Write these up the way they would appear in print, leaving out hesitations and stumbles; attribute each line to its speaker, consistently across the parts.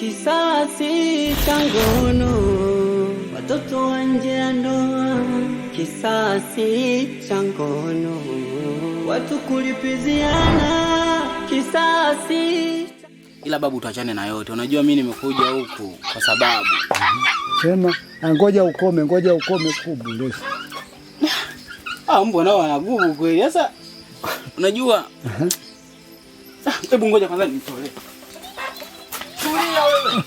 Speaker 1: Kisasi cha ngono, watoto wa nje ya ndoa. Kisasi cha ngono, watu kulipiziana kisasi.
Speaker 2: Ila babu, tuachane na yote. Unajua mimi nimekuja huku kwa sababu
Speaker 3: sema ngoja ukome kubu leso.
Speaker 2: Mbona nao wanagubu kweli. Sasa unajua hebu ngoja kwanza nitolee. Tulia wewe.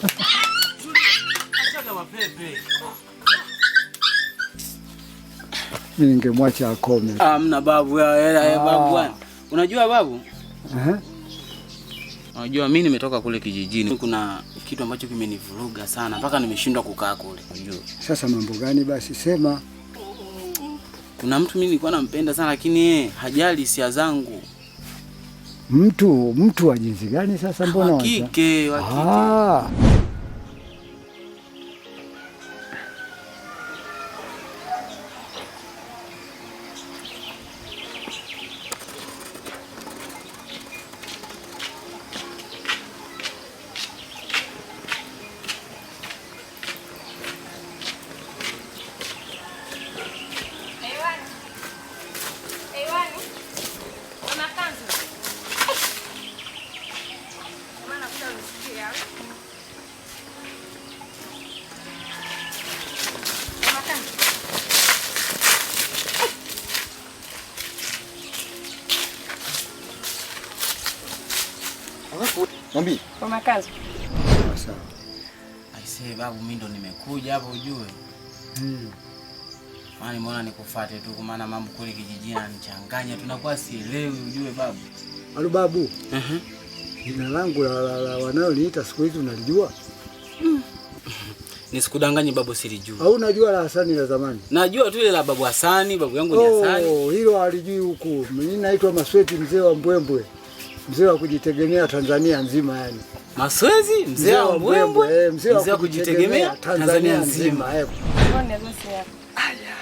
Speaker 2: Acha mapepe.
Speaker 3: Mimi ningemwacha akome.
Speaker 2: Hamna babu, babu bwana. Unajua babu? Unajua mimi nimetoka kule kijijini. Kuna kitu ambacho kimenivuruga sana mpaka nimeshindwa kukaa kule. Unajua.
Speaker 3: Sasa mambo gani basi sema?
Speaker 2: Kuna mtu mimi nilikuwa nampenda sana lakini yeye hajali hisia zangu.
Speaker 3: Mtu wa jinsi gani sasa mbona
Speaker 2: wa kike?
Speaker 4: Nambi.
Speaker 5: Kwa makazi.
Speaker 3: Sawa.
Speaker 2: Aisee babu, mimi ndo nimekuja hapo ujue. Maana nimeona nikufuate tu kwa maana mambo kule kijijini yananichanganya, tunakuwa sielewi ujue babu.
Speaker 3: Halo babu. Jina langu la wanaoniita siku hizi unalijua?
Speaker 2: Nisikudanganye babu, silijua.
Speaker 3: Au unajua la Hasani la zamani?
Speaker 2: Najua tu ile la babu Hasani, babu yangu ni Hasani.
Speaker 3: Hilo halijui huku. Mimi naitwa Masweti, mzee wa Mbwembwe. Mzee wa kujitegemea Tanzania nzima yani.
Speaker 2: Maswezi, mzee wa Mbwembwe,
Speaker 3: mzee wa kujitegemea Tanzania nzima.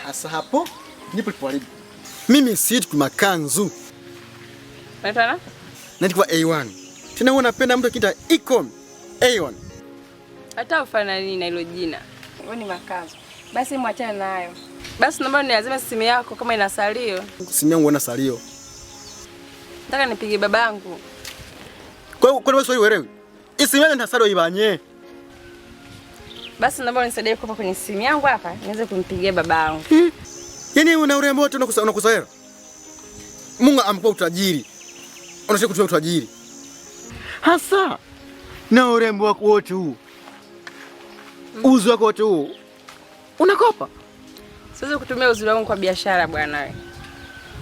Speaker 4: Hasa hapo nipo palipo. Mimi siitwi Makanzu.
Speaker 5: Unaitwa?
Speaker 4: Naitwa A1. Tena huwa napenda mtu akiita Icon A1.
Speaker 5: Hata ufana nini na hilo jina? Wewe ni Makanzu. Basi mwachane nayo. Basi naomba niazime simu yako kama ina salio.
Speaker 4: Simu yangu ina salio.
Speaker 5: Nataka nipige babangu.
Speaker 4: Kwa nini wewe uelewi? Simu yangu ina salio ibanye.
Speaker 5: Basi naomba unisaidie kukopa kwenye simu yangu hapa niweze kumpigia babangu.
Speaker 4: Yaani una urembo wote unakusahera. Mungu amekupa utajiri. Unataka kutoa utajiri. Hasa na urembo wako wote huu. Uzu wako wote huu. Unakopa?
Speaker 5: Siwezi kutumia uzuri wangu kwa biashara bwana wewe.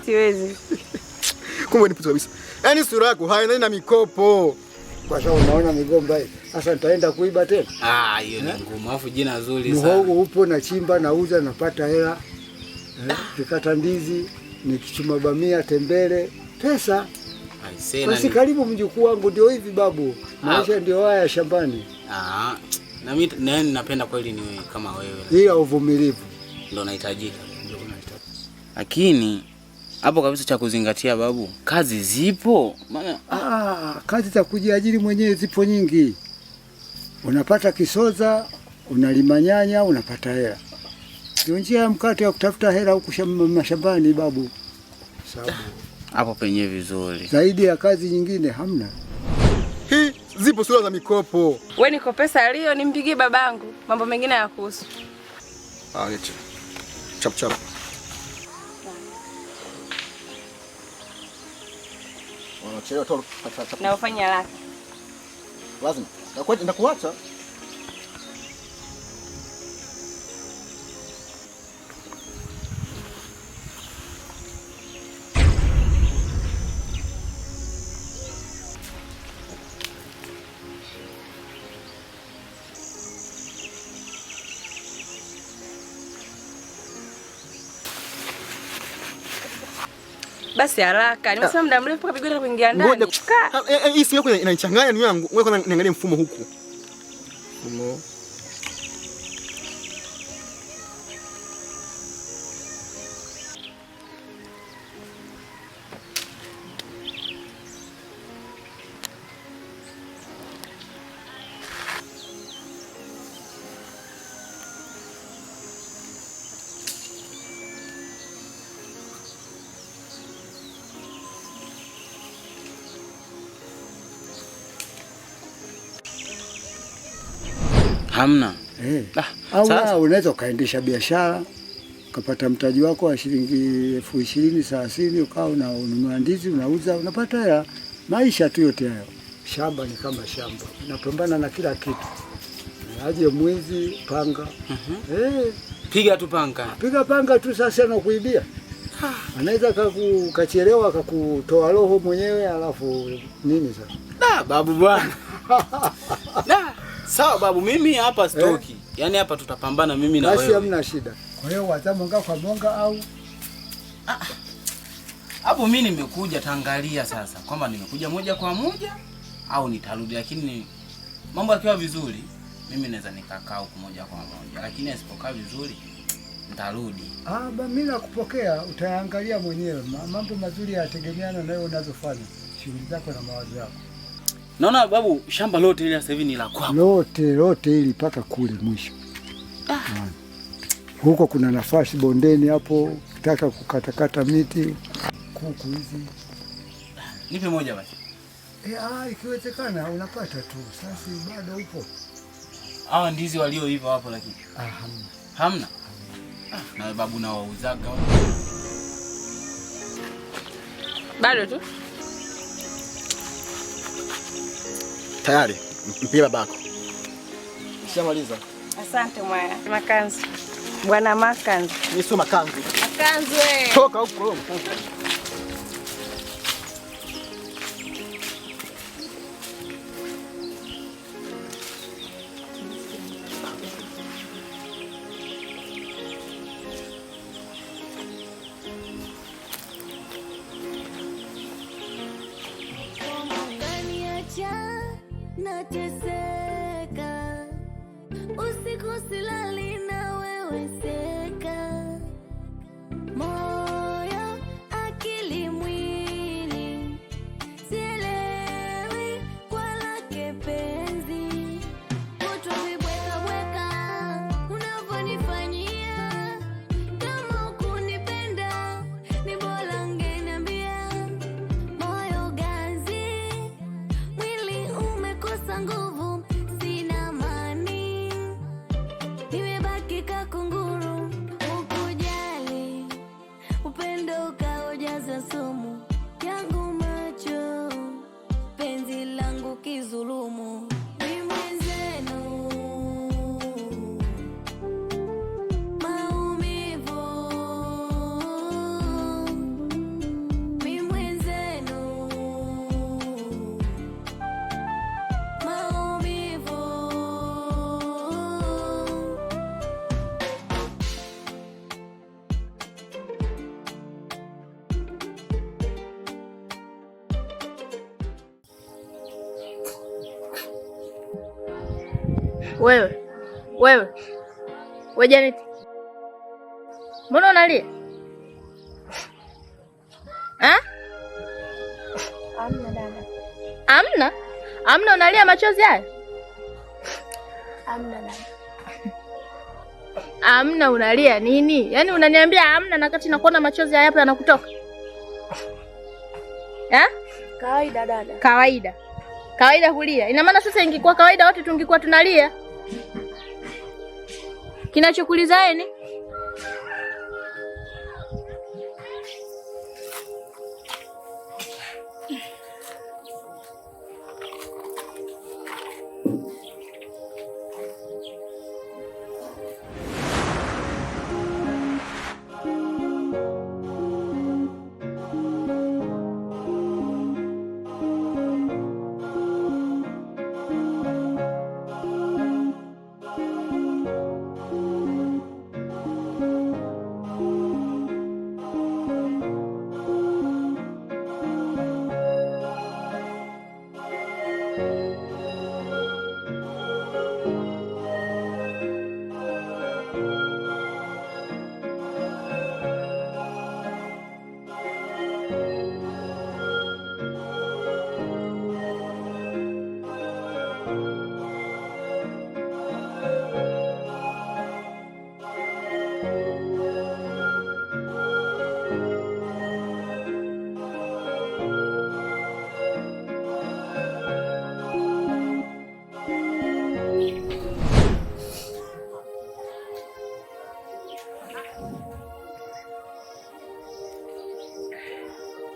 Speaker 5: Siwezi.
Speaker 4: Kumbe ni puto kabisa. Yaani sura yako haina na mikopo.
Speaker 3: Kwa sababu unaona migomba hii. Sasa nitaenda kuiba tena.
Speaker 2: Hiyo ni ngumu. Alafu jina zuri sana.
Speaker 3: Muhogo upo na chimba nauza napata hela. Nikikata ndizi, nikichuma bamia, tembele, pesa. Basi karibu mjukuu wangu, ndio hivi babu. Maisha ndio haya shambani.
Speaker 2: Na mimi napenda kweli niwe kama wewe.
Speaker 3: Ila uvumilivu
Speaker 2: ndio unahitajika. Lakini hapo kabisa cha kuzingatia babu, kazi zipo. Maana
Speaker 3: kazi za kujiajiri mwenyewe zipo nyingi. Unapata kisoza, unalima nyanya, unapata hela. Ndio njia ya mkate ya kutafuta hela huku mashambani babu. Sababu
Speaker 2: hapo penyewe vizuri.
Speaker 3: Zaidi ya kazi nyingine hamna.
Speaker 4: Zipo sura za mikopo.
Speaker 5: Wewe niko pesa leo nimpigie babangu. Mambo mengine yakuhusu.
Speaker 4: Acha. Chap. Wanachelewa tu.
Speaker 5: Na ufanye haraka.
Speaker 4: Lazima. Nakuacha.
Speaker 5: Basi haraka. Nimesema muda mrefu mpaka bigora kuingia ndani.
Speaker 4: Hii simu yako inanichanganya ni yangu. Wewe kwanza niangalie mfumo huku. Mfumo.
Speaker 2: Hamna.
Speaker 3: Au unaweza ukaendesha biashara ukapata mtaji wako wa shilingi 20,000-30,000 ukawa unanunua ndizi unauza unapata hela. Maisha tu yote hayo. Shamba ni kama shamba. Unapambana na kila kitu. Aje mwizi panga.
Speaker 2: Piga tu panga.
Speaker 3: Piga panga tu sasa na kuibia. Anaweza kachelewa akakutoa roho mwenyewe alafu nini sasa?
Speaker 2: Babu bwana. Sawa babu, mimi hapa stoki. Yaani hapa tutapambana mimi na wewe.
Speaker 3: Basi hamna shida. Kwa hiyo watamonga kwa monga au
Speaker 2: hapo mimi nimekuja taangalia sasa kwamba nimekuja moja kwa moja au nitarudi, lakini mambo yakiwa vizuri mimi naweza nikakaa huko moja kwa moja, lakini asipokaa vizuri nitarudi.
Speaker 3: Mimi nakupokea, utaangalia mwenyewe. Mambo mazuri yategemeana na wewe unazofanya, shughuli zako na mawazo yako.
Speaker 2: Naona babu shamba lote ile sasa hivi ni la kwako.
Speaker 3: Lote ili mpaka kule mwisho. Huko kuna nafasi bondeni hapo, ukitaka kukatakata miti, kuku hizi.
Speaker 2: Nipe moja basi.
Speaker 3: Ikiwezekana unapata tu. Sasa bado upo.
Speaker 2: Hawa ndizi walio hivyo hapo lakini.
Speaker 3: Hamna.
Speaker 2: Hamna. Na babu na wauzaga.
Speaker 5: Bado tu.
Speaker 4: Tayari. Mpira babako. Shamaliza.
Speaker 5: Asante mwaya. Makanzu. Bwana Makanzu.
Speaker 4: Mimi sio Makanzu.
Speaker 5: Makanzu wewe.
Speaker 4: Toka huko.
Speaker 6: Nateseka usiku silali na wewe seka, moyo akili mwili sielewi kwa lake penzi, kutwa vibweka bweka unavyonifanyia, kama ukunipenda ni bora ungeniambia, moyo ganzi mwili umekosa nguvu, sina mani, nimebaki kakunguru, ukujali upendo ukaojaza sumu yangu macho, penzi langu kizulumu, ni mwenzenu maumivu, ni mwenzenu maumivu.
Speaker 7: Wewe Janet, mbona unalia?
Speaker 6: Amna dada.
Speaker 7: Amna unalia machozi haya?
Speaker 6: Amna dada.
Speaker 7: Amna unalia nini? Yaani unaniambia amna na kati nakuona machozi haya hapa yanakutoka?
Speaker 6: Kawaida dada.
Speaker 7: Kawaida kulia. Ina maana sasa ingekuwa kawaida wote tungekuwa tunalia. Kinachokuliza yeye ni?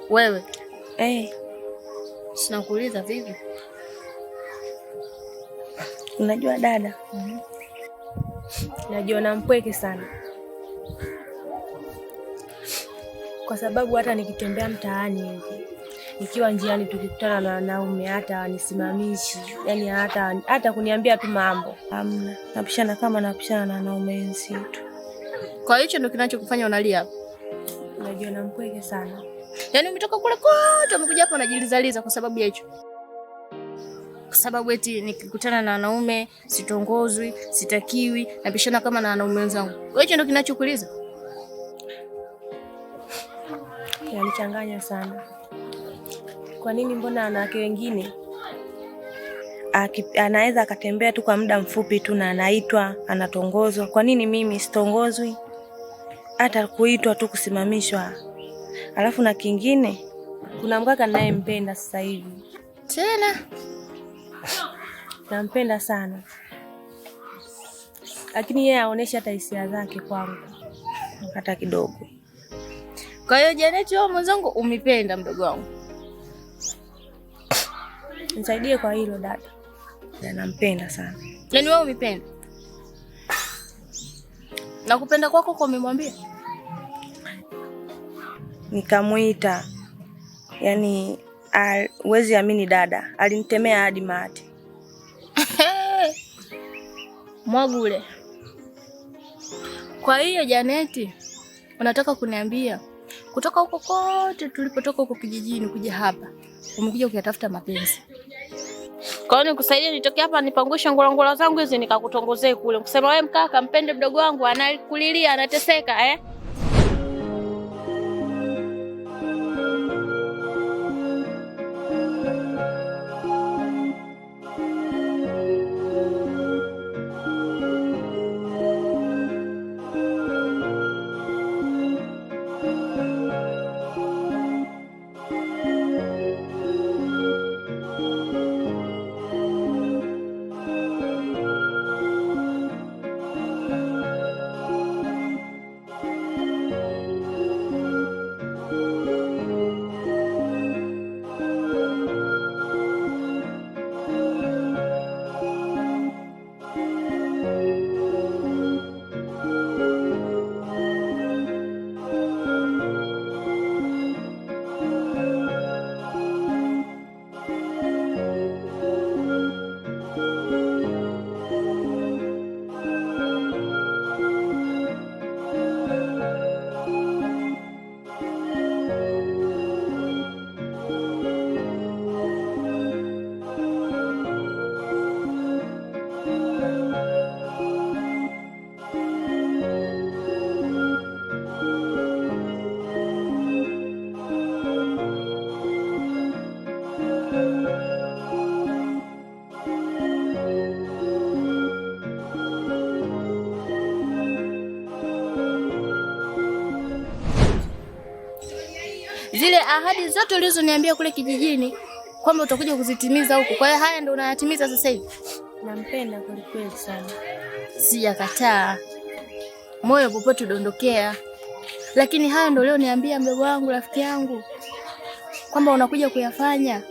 Speaker 7: Wewe sinakuuliza vipi?
Speaker 6: Unajua dada, najiona mpweke sana, kwa sababu hata nikitembea mtaani hivi, nikiwa njiani tukikutana na wanaume hata wanisimamishi, yani hata kuniambia tu mambo hamna. Napishana kama napishana na wanaume wenzetu.
Speaker 7: Kwa hicho ndio kinachokufanya unalia hapo?
Speaker 6: Najiona mpweke sana.
Speaker 7: Yaani umetoka kule kote umekuja hapa unajilizaliza kwa sababu ya hicho? Kwa sababu eti nikikutana na wanaume sitongozwi, sitakiwi, napishana kama na wanaume wenzangu. Kwa hicho ndio kinachokuliza?
Speaker 6: Yanichanganya sana. Kwa nini mbona wanawake wengine anaweza akatembea tu kwa muda mfupi tu na anaitwa, anatongozwa? Kwa nini mimi sitongozwi? Hata kuitwa tu, kusimamishwa. Alafu na kingine, kuna mkaka ninayempenda sasa hivi.
Speaker 7: Tena
Speaker 6: nampenda sana, lakini yeye haoneshi hata hisia zake kwangu hata kidogo.
Speaker 7: Kwa hiyo Janeti, wewe mwenzangu umependa mdogo wangu?
Speaker 6: Nisaidie kwa hilo dada. Nampenda sana.
Speaker 7: Yaani wewe umependa? Na kupenda kwako kwa umemwambia?
Speaker 6: Nikamuita. Yaani huwezi amini dada, alinitemea hadi mate.
Speaker 7: Mwagule. Kwa hiyo Janeti, unataka kuniambia kutoka huko kote tulipotoka huko kijijini kuja hapa, umekuja kuyatafuta mapenzi? Kwa hiyo nikusaidie nitoke hapa nipangushe ngolongola zangu hizi nikakutongozee kule. Kusema wewe mkaka mpende mdogo wangu anakulilia anateseka Zile ahadi zote ulizoniambia kule kijijini kwamba utakuja kuzitimiza huko. Kwa hiyo haya ndio unayatimiza sasa hivi?
Speaker 6: Nampenda kweli sana.
Speaker 7: Sijakataa. Moyo popote udondokea. Lakini haya ndio leo niambia mdogo wangu, rafiki yangu, kwamba unakuja kuyafanya.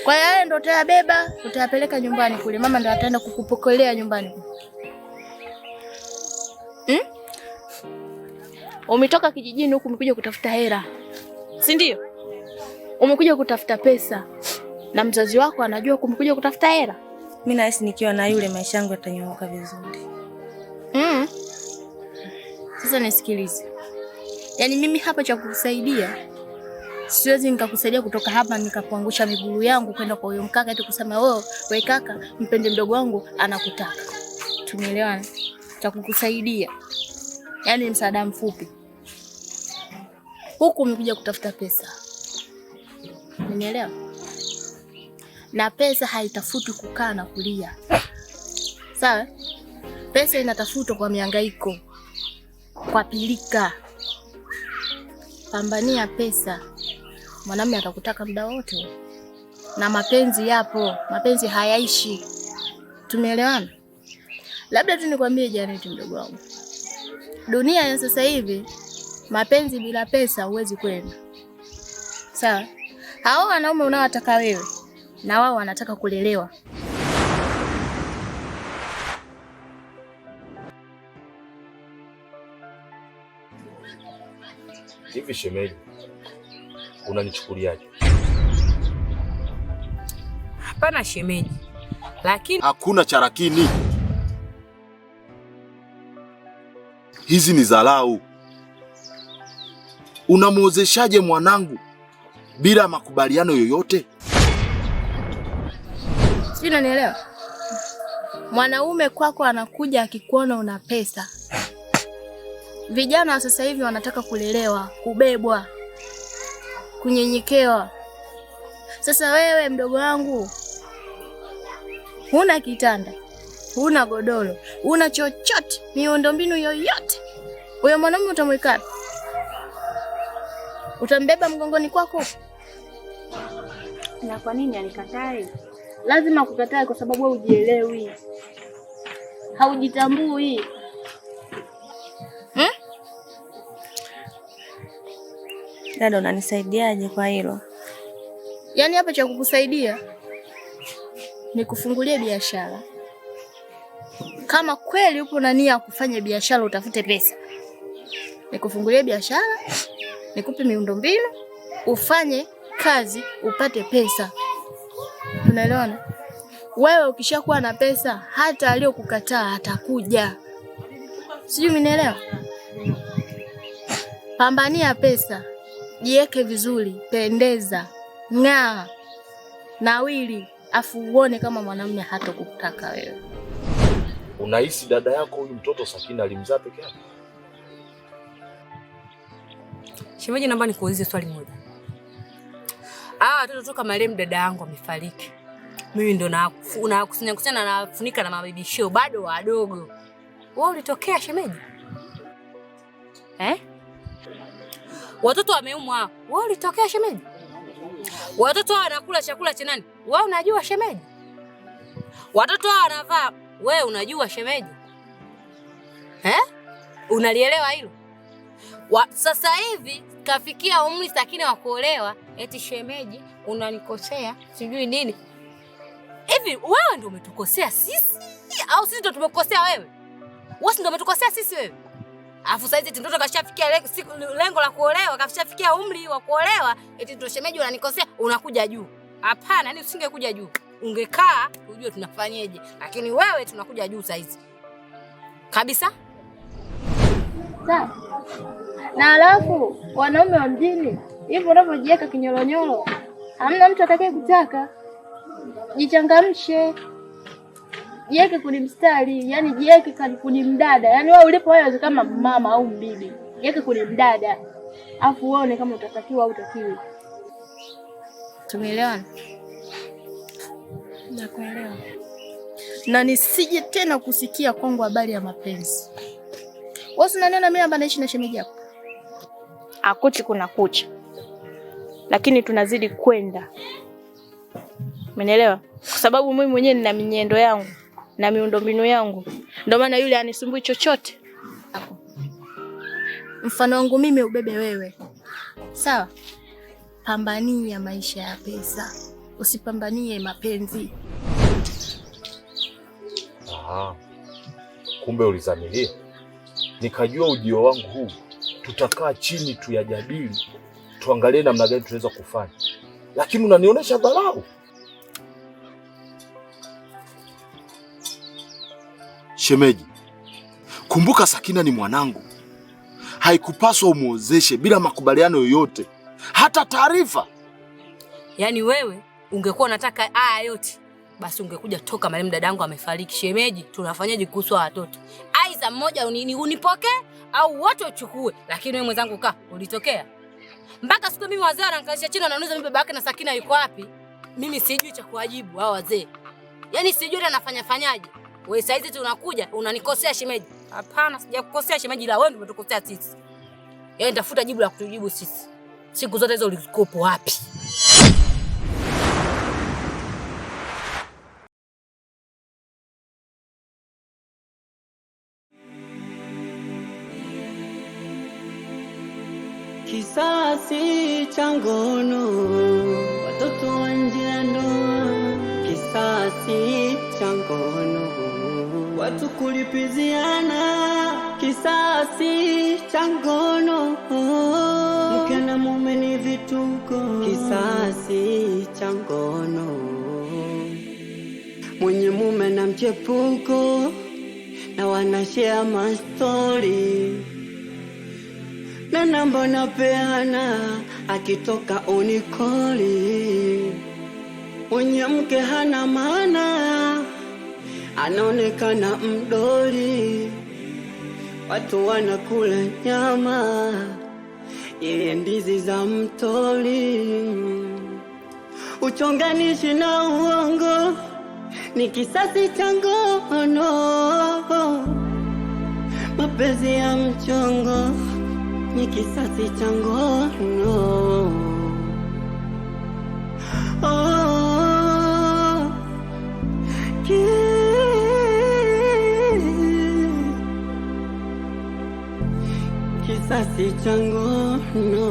Speaker 7: Kwa hiyo haya ndio utayabeba, utayapeleka nyumbani kule. Mama ndio ataenda kukupokelea nyumbani. Umetoka kijijini huku umekuja kutafuta hela, si ndio? Umekuja kutafuta pesa. Na mzazi wako anajua kumekuja kutafuta hela.
Speaker 6: Mimi nahisi nikiwa na yule maisha yangu yatanyooka vizuri.
Speaker 7: Sasa nisikilize. Yaani mimi hapa cha kukusaidia siwezi nikakusaidia kutoka hapa nikakuangusha miguu yangu kwenda kwa huyo mkaka eti kusema wewe kaka mpende mdogo wangu anakutaka. Tumeelewana? Cha kukusaidia yaani msaada mfupi. Huku umekuja kutafuta pesa. Unielewa? Na pesa haitafuti kukaa na kulia. Sawa? Pesa inatafutwa kwa mihangaiko, kwa pilika. Pambania pesa. Mwanamume atakutaka muda wote. Na mapenzi yapo, mapenzi hayaishi. Tumeelewana? Labda tu nikwambie Janeti mdogo wangu. Dunia ya sasa hivi mapenzi bila pesa huwezi kwenda. Sawa? Hao wanaume unaowataka wewe na wao wanataka kulelewa.
Speaker 8: Hivi shemeji, unanichukuliaje?
Speaker 9: Hapana shemeji. Lakini
Speaker 8: hakuna charakini. Hizi ni dharau. Unamuozeshaje mwanangu bila makubaliano yoyote?
Speaker 7: Sio, unanielewa? Mwanaume kwako anakuja akikuona una pesa. Vijana wa sasa hivi wanataka kulelewa, kubebwa, kunyenyekewa. Sasa wewe mdogo wangu, huna kitanda, huna godoro, huna chochote, miundombinu yoyote. Huyo mwanamume utamweka wapi? Utambeba mgongoni kwako?
Speaker 6: Na kwa nini alikatae?
Speaker 7: Lazima kukatae kwa sababu wewe hujielewi. Haujitambui.
Speaker 6: Dada, unanisaidiaje kwa hilo?
Speaker 7: Yaani hapa cha kukusaidia ni kufungulia biashara. Kama kweli upo na nia ya kufanya biashara, utafute pesa. Nikufungulie biashara, nikupe miundombinu, ufanye kazi, upate pesa. Unaelewana? Wewe ukishakuwa na pesa, hata aliyokukataa atakuja. Sijui umenielewa? Pambania pesa, jiweke vizuri, pendeza, ng'aa, nawili, afu uone kama mwanamume hatokutaka wewe.
Speaker 8: Unahisi dada yako huyu mtoto Sakina alimzaa peke yake?
Speaker 9: shemeji, naomba nikuulize swali moja. Watoto toka marehemu dada yangu amefariki, mimi ndo nakusanya na nafunika na mabibishio, bado wadogo. Wewe ulitokea shemeji? Watoto wameumwa, wewe ulitokea shemeji? Watoto wanakula chakula cha nani? Wewe unajua shemeji? Watoto wanavaa, wewe unajua shemeji? Unalielewa hilo? Sasa hivi kafikia umri Sakina wa kuolewa, eti shemeji unanikosea, sijui nini. Hivi wewe ndio umetukosea sisi au sisi ndio tumekosea wewe? Wewe ndio umetukosea sisi wewe? Alafu sasa hizi mtoto kashafikia lengo la kuolewa, kashafikia umri wa kuolewa, eti ndio shemeji unanikosea, unakuja juu. Hapana, yani usingekuja juu. Ungekaa ujue tunafanyaje, lakini wewe tunakuja juu sasa hizi. Kabisa?
Speaker 7: Sawa. Na alafu wanaume wa mjini hivyo unavyojiweka kinyolonyolo, hamna mtu atakaye kutaka. Jichangamshe. Jiweke kuni mstari, yani jiweke kuni mdada. Yani wewe ulipo wewe kama mama au bibi, jiweke kuni mdada. Afu uone kama utatakiwa au utakiwi. Tumeelewana?
Speaker 6: Nakuelewa.
Speaker 7: Na nisije tena kusikia kwangu habari ya mapenzi. Wewe unaniona mimi hapa naishi na shemeji yako? Akuchi kuna kucha. Lakini tunazidi kwenda. Umeelewa? Kwa sababu mimi mwenyewe nina minyendo yangu na miundombinu yangu. Ndio maana yule anisumbui chochote. Mfano wangu mimi ubebe wewe. Sawa? Pambania maisha ya pesa. Usipambanie mapenzi.
Speaker 8: Kumbe ulizamilia. Nikajua ujio wangu huu tutakaa chini tuyajadili, tuangalie namna gani tunaweza kufanya. Lakini unanionyesha dharau. Shemeji, kumbuka Sakina ni mwanangu. Haikupaswa umuozeshe bila makubaliano yoyote, hata taarifa.
Speaker 9: Yaani wewe ungekuwa unataka haya yote, basi ungekuja toka marehemu dadangu amefariki. Shemeji, tunafanyaje kuhusu watoto? Aidha mmoja unipokee au wote uchukue, lakini wewe mwenzangu kaa ulitokea. Mpaka siku mimi wazee wananikalisha chini wanauliza mimi baba yake na Sakina yuko wapi? Mimi sijui cha kuwajibu hao wazee. Yaani sijui anafanya fanyaje. Wewe saizi tunakuja unanikosea shemeji. Hapana, sijakukosea shemeji, la wewe ndio umetukosea sisi. Yaani tafuta jibu la kutujibu sisi. Siku zote hizo ulikopo wapi?
Speaker 1: Kisasi cha ngono, watoto wa nje ya ndoa. Kisasi cha ngono, watu kulipiziana. Kisasi cha ngono, mke na mume ni vituko. Kisasi cha ngono, mwenye mume na mchepuko na wanashare mastori na namba napeana, akitoka unikoli. Mwenye mke hana maana, anaonekana mdoli. Watu wanakula nyama, yeye ndizi za mtoli. Uchonganishi na uongo ni kisasi cha ngono. Mapenzi ya mchongo ni kisasi cha ngono. Kisasi cha ngono.